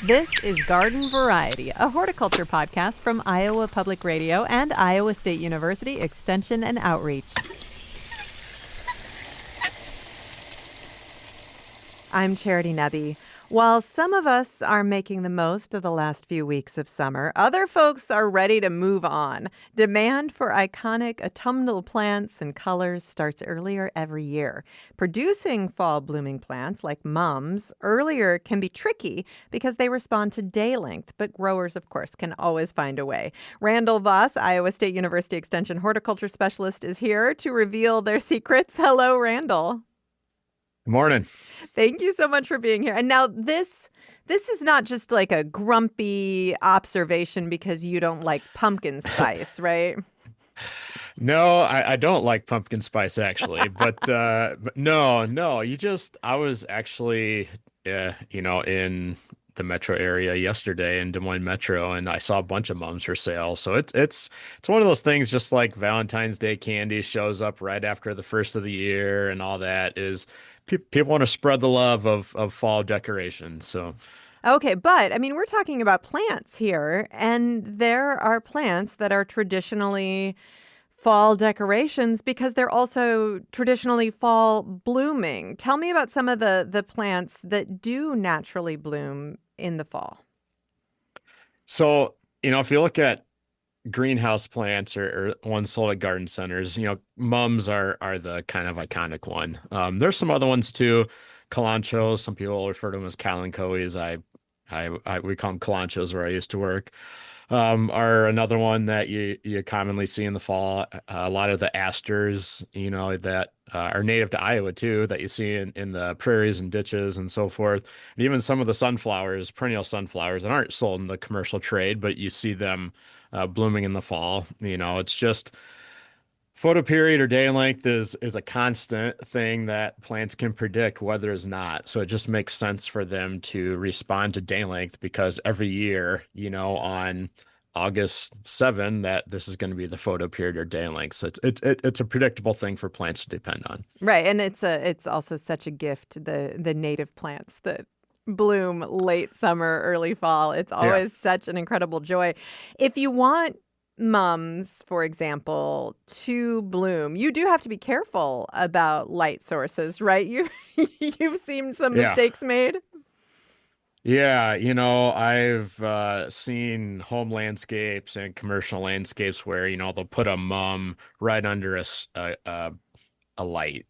This is Garden Variety, a horticulture podcast from Iowa Public Radio and Iowa State University Extension and Outreach. I'm Charity Nebby. While some of us are making the most of the last few weeks of summer, other folks are ready to move on. Demand for iconic autumnal plants and colors starts earlier every year. Producing fall blooming plants like mums earlier can be tricky because they respond to day length, but growers, of course, can always find a way. Randall Voss, Iowa State University Extension horticulture specialist, is here to reveal their secrets. Hello, Randall. Good morning. Thank you so much for being here. And now this is not just like a grumpy observation because you don't like pumpkin spice, right? No, I don't like pumpkin spice actually, but no, I was actually, in the metro area yesterday in Des Moines Metro, and I saw a bunch of mums for sale. So it's one of those things, just like Valentine's Day candy shows up right after the first of the year, and all that is people want to spread the love of fall decorations. So. Okay, but I mean, we're talking about plants here, and there are plants that are traditionally fall decorations because they're also traditionally fall blooming. Tell me about some of the plants that do naturally bloom in the fall. So, if you look at greenhouse plants or ones sold at garden centers, mums are the kind of iconic one. There's some other ones too. Kalanchos, some people refer to them as kalanchoes. We call them kalanchos where I used to work. Are another one that you commonly see in the fall. A lot of the asters, that are native to Iowa too, that you see in the prairies and ditches and so forth. And even some of the sunflowers, perennial sunflowers that aren't sold in the commercial trade, but you see them blooming in the fall. It's just photo period or day length is a constant thing that plants can predict, weather is not. So it just makes sense for them to respond to day length because every year, on August 7, that this is going to be the photo period or day length. So it's a predictable thing for plants to depend on. Right, and it's also such a gift, the native plants that bloom late summer, early fall. It's Yeah. always such an incredible joy. If you want mums, for example, to bloom, you do have to be careful about light sources, right? You've seen some Yeah. mistakes made. Yeah, I've seen home landscapes and commercial landscapes where, they'll put a mum right under a light,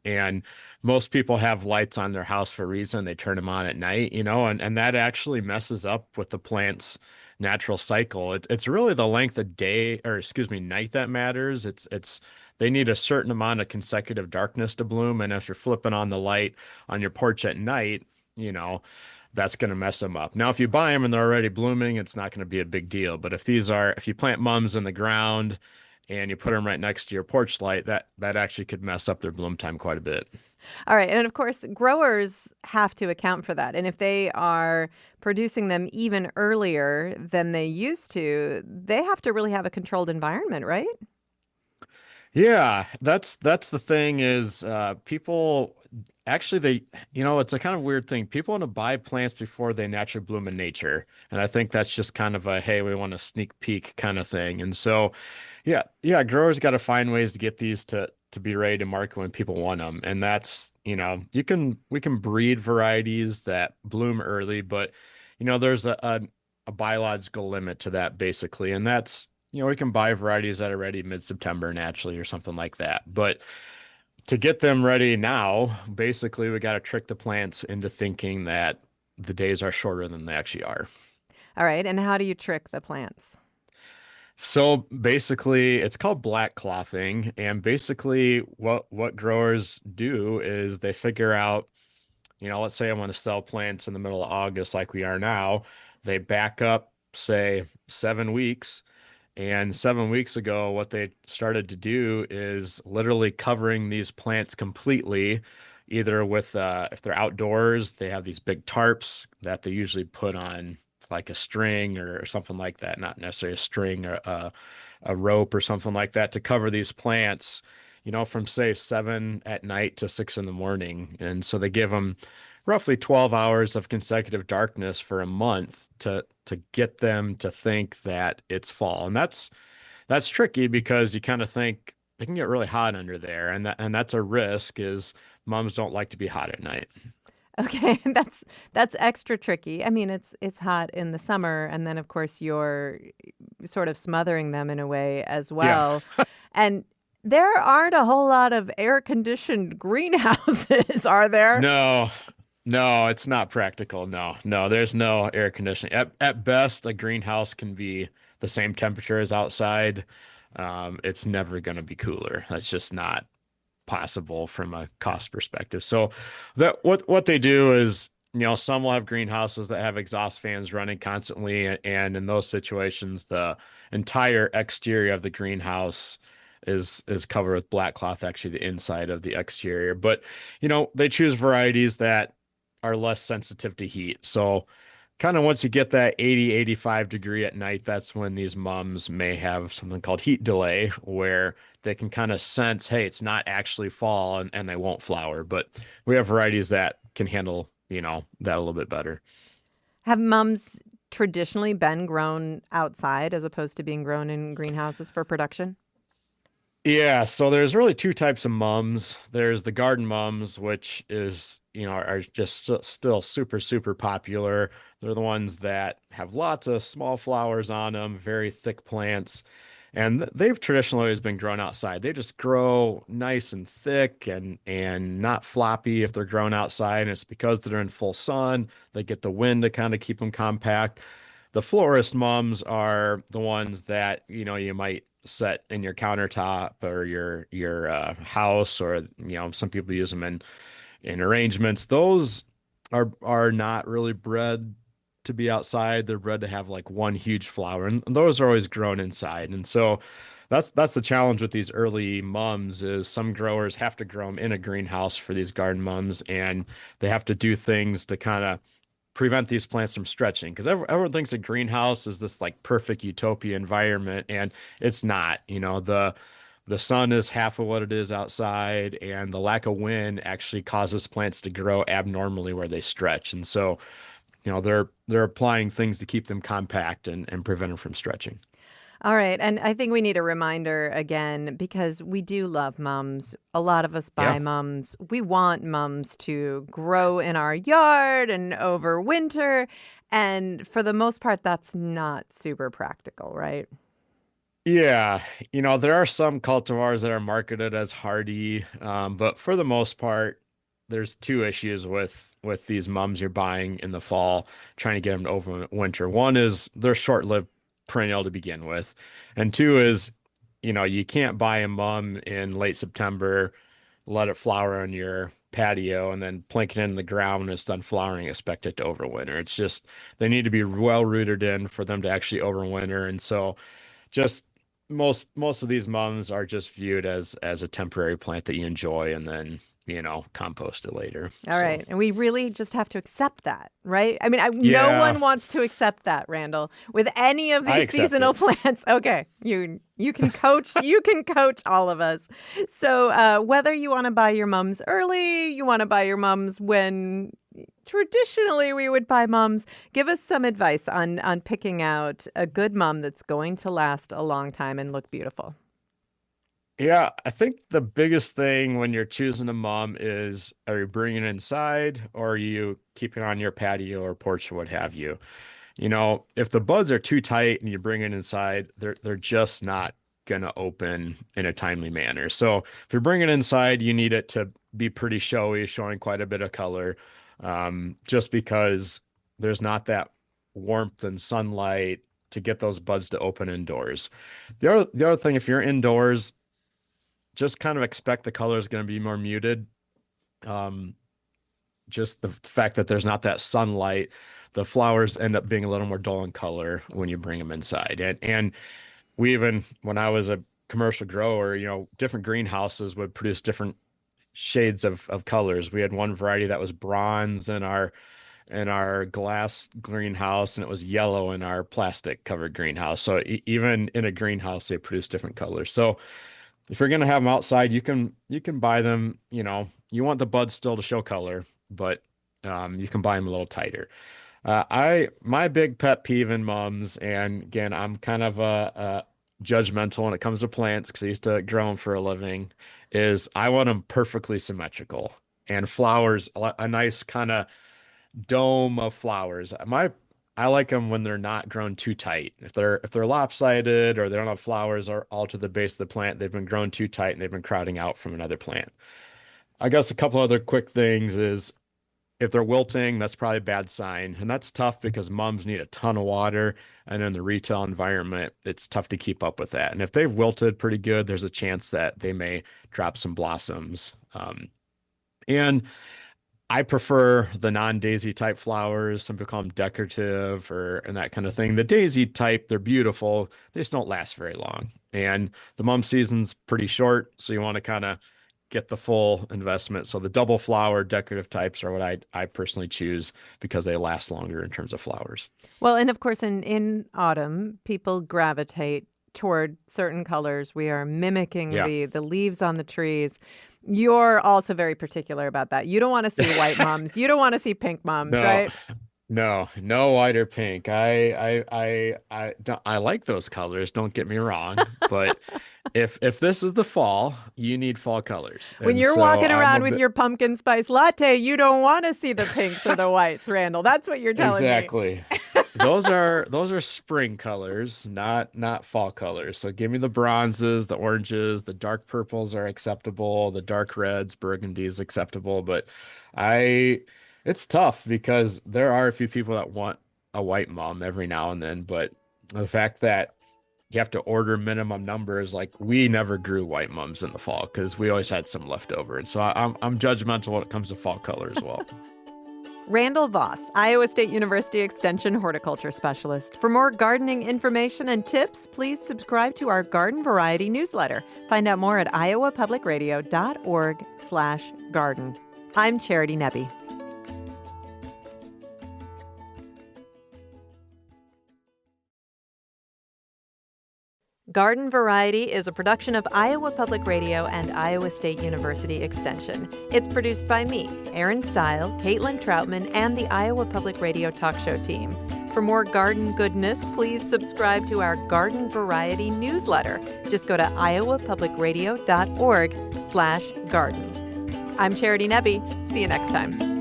and most people have lights on their house for a reason. They turn them on at night, and that actually messes up with the plant's natural cycle. It's really the length of day, or excuse me, night that matters. It's they need a certain amount of consecutive darkness to bloom, and if you're flipping on the light on your porch at night, you know, that's going to mess them up. Now, if you buy them and they're already blooming, it's not going to be a big deal. But if you plant mums in the ground and you put them right next to your porch light, that actually could mess up their bloom time quite a bit. All right. And of course, growers have to account for that. And if they are producing them even earlier than they used to, they have to really have a controlled environment, right? Yeah, that's the thing is people actually it's a kind of weird thing. People want to buy plants before they naturally bloom in nature. And I think that's just kind of a hey, we want a sneak peek kind of thing. And so yeah, growers got to find ways to get these to be ready to market when people want them. And that's, we can breed varieties that bloom early, but there's a biological limit to that basically. And that's, we can buy varieties that are ready mid-September naturally or something like that. But to get them ready now, basically we got to trick the plants into thinking that the days are shorter than they actually are. All right. And how do you trick the plants? So basically, it's called black clothing, and basically what growers do is they figure out, let's say I want to sell plants in the middle of August like we are now. They back up, say, 7 weeks. And 7 weeks ago, what they started to do is literally covering these plants completely, either with, if they're outdoors, they have these big tarps that they usually put on like a string or something like that, not necessarily a string or a rope or something like that to cover these plants, from say 7 at night to 6 in the morning. And so they give them roughly 12 hours of consecutive darkness for a month to get them to think that it's fall. And that's tricky because you kind of think it can get really hot under there, and that's a risk is moms don't like to be hot at night. Okay, that's extra tricky. I mean, it's hot in the summer, and then of course you're sort of smothering them in a way as Yeah. well. And there aren't a whole lot of air-conditioned greenhouses, are there? No, no, it's not practical. No, no, there's no air conditioning. At best, a greenhouse can be the same temperature as outside. It's never going to be cooler. That's just not possible from a cost perspective. So that what they do is, some will have greenhouses that have exhaust fans running constantly, and in those situations, the entire exterior of the greenhouse is covered with black cloth, actually the inside of the exterior. But, they choose varieties that are less sensitive to heat. So kind of once you get that 80, 85 degree at night, that's when these mums may have something called heat delay, where they can kind of sense, hey, it's not actually fall and they won't flower. But we have varieties that can handle, that a little bit better. Have mums traditionally been grown outside as opposed to being grown in greenhouses for production? Yeah, so there's really two types of mums. There's the garden mums, which is, are just still super, super popular. They're the ones that have lots of small flowers on them, very thick plants. And they've traditionally always been grown outside. They just grow nice and thick and not floppy if they're grown outside. And it's because they're in full sun. They get the wind to kind of keep them compact. The florist mums are the ones that, you might set in your countertop or your house, or some people use them in arrangements. Those are not really bred to be outside. They're bred to have like one huge flower, and those are always grown inside. And so that's the challenge with these early mums is some growers have to grow them in a greenhouse for these garden mums, and they have to do things to kind of prevent these plants from stretching because everyone thinks a greenhouse is this like perfect utopia environment, and it's not. The sun is half of what it is outside, and the lack of wind actually causes plants to grow abnormally where they stretch. And so, they're applying things to keep them compact and prevent them from stretching. All right. And I think we need a reminder again because we do love mums. A lot of us buy Yeah. mums. We want mums to grow in our yard and over winter. And for the most part, that's not super practical, right? Yeah, there are some cultivars that are marketed as hardy, but for the most part, there's two issues with these mums you're buying in the fall, trying to get them to overwinter. One is they're short-lived perennial to begin with, and two is, you can't buy a mum in late September, let it flower on your patio, and then plink it in the ground when it's done flowering, expect it to overwinter. It's just they need to be well rooted in for them to actually overwinter, and so just most of these mums are just viewed as a temporary plant that you enjoy and then compost it later. All So right. And we really just have to accept that, right? I mean, no yeah, one wants to accept that, Randall, with any of I these accept seasonal it. plants. Okay. You can coach, you can coach all of us. So whether you want to buy your mums early, you want to buy your mums when traditionally we would buy mums, give us some advice on picking out a good mum that's going to last a long time and look beautiful. Yeah, I think the biggest thing when you're choosing a mom is, are you bringing it inside or are you keeping it on your patio or porch or what have you? If the buds are too tight and you bring it inside, they're just not gonna open in a timely manner. So if you're bringing it inside, you need it to be pretty showy, showing quite a bit of color, just because there's not that warmth and sunlight to get those buds to open indoors. The other thing, if you're indoors, just kind of expect the color is going to be more muted. Um, just the fact that there's not that sunlight, the flowers end up being a little more dull in color when you bring them inside. And we even, when I was a commercial grower, different greenhouses would produce different shades of colors. We had one variety that was bronze in our glass greenhouse, and it was yellow in our plastic covered greenhouse. So even in a greenhouse, they produce different colors. So if you're gonna have them outside, you can buy them. You want the buds still to show color, but You can buy them a little tighter. My big pet peeve in mums, and again, I'm kind of a judgmental when it comes to plants because I used to grow them for a living, is I want them perfectly symmetrical and flowers, a nice kind of dome of flowers. I like them when they're not grown too tight. If they're lopsided or they don't have flowers or all to the base of the plant, they've been grown too tight and they've been crowding out from another plant. I guess a couple other quick things is if they're wilting, that's probably a bad sign. And that's tough because mums need a ton of water. And in the retail environment, it's tough to keep up with that. And if they've wilted pretty good, there's a chance that they may drop some blossoms. And I prefer the non-daisy type flowers. Some people call them decorative or and that kind of thing. The daisy type, they're beautiful. They just don't last very long. And the mum season's pretty short, so you want to kind of get the full investment. So the double flower decorative types are what I personally choose because they last longer in terms of flowers. Well, and of course, in autumn, people gravitate toward certain colors. We are mimicking Yeah. the leaves on the trees. You're also very particular about that. You don't want to see white mums. You don't want to see pink mums, No, right? no white or pink. I like those colors, don't get me wrong, but if this is the fall, you need fall colors. When And you're so walking I'm around a with bit your pumpkin spice latte, you don't want to see the pinks or the whites, Randall. That's what you're telling me. exactly. Those are spring colors, not fall colors. So give me the bronzes, the oranges, the dark purples are acceptable, the dark reds, burgundy is acceptable, but I it's tough because there are a few people that want a white mom every now and then, but the fact that you have to order minimum numbers, like we never grew white mums in the fall because we always had some left over. And so I'm judgmental when it comes to fall color as well. Randall Voss, Iowa State University Extension horticulture specialist. For more gardening information and tips, please subscribe to our Garden Variety newsletter. Find out more at iowapublicradio.org/garden. I'm Charity Nebbe. Garden Variety is a production of Iowa Public Radio and Iowa State University Extension. It's produced by me, Erin Stile, Caitlin Troutman, and the Iowa Public Radio talk show team. For more garden goodness, please subscribe to our Garden Variety newsletter. Just go to iowapublicradio.org/garden. I'm Charity Nebbe. See you next time.